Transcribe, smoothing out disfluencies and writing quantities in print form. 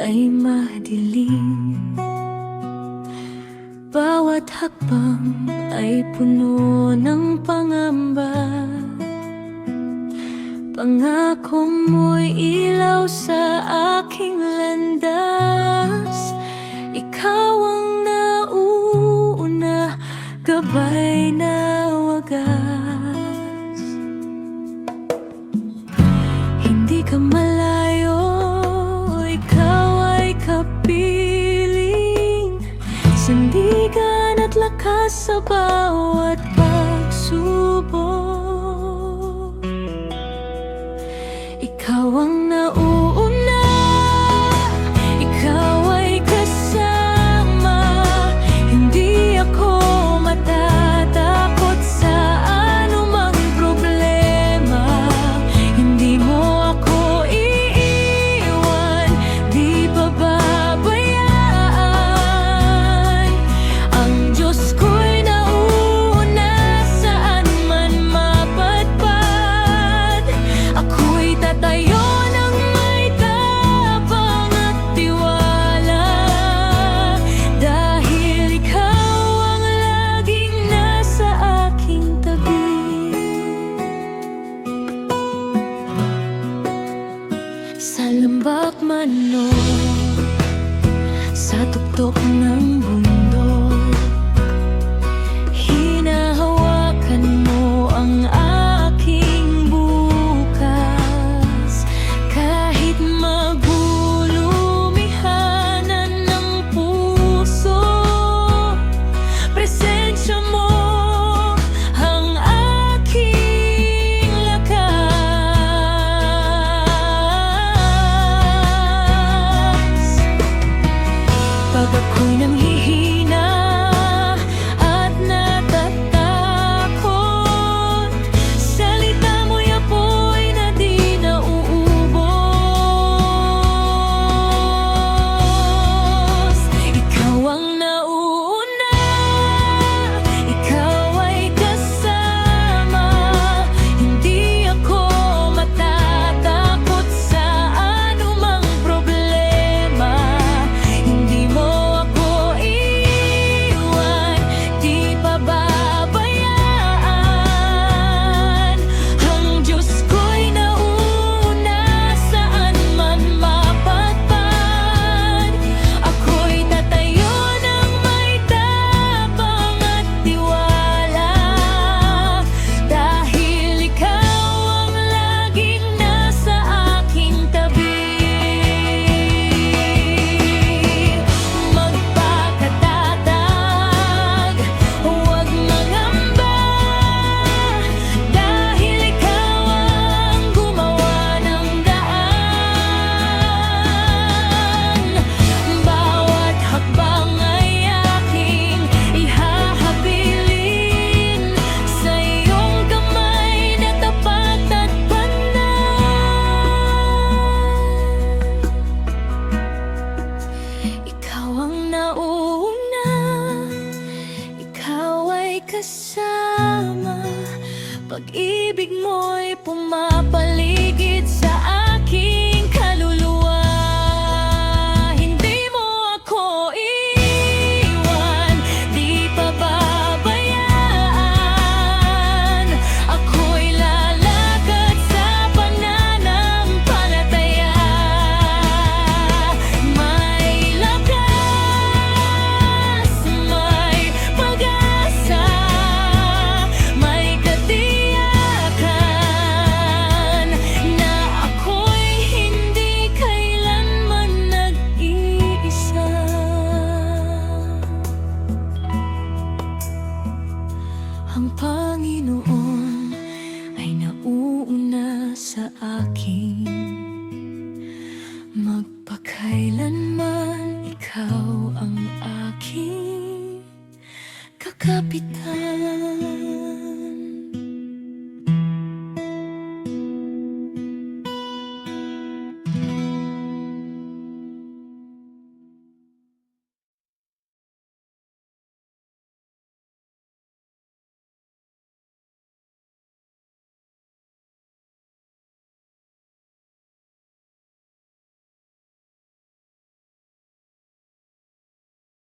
ay madilim. Bawat hakbang ay puno ng pangamba. Pangako mo'y ilaw sa aking landas. Ikaw ang nauuna, gabay na wagas. Hindi ka malayo, ikaw ay kapiling. Sandigan at lakas sa bawat pagsubok. Ikaw ang nauuna, ikaw ay kasama. Hindi ako matatakot sa anumang problema. Hindi mo ako iiwan, di pababayaan. Ang Diyos ko'y nauuna, saan man mapadpad. Ako'y tatayo ng may tapang at tiwala, dahil ikaw ang laging nasa aking tabi. Sa lambak man o sa tuktok ng bundok,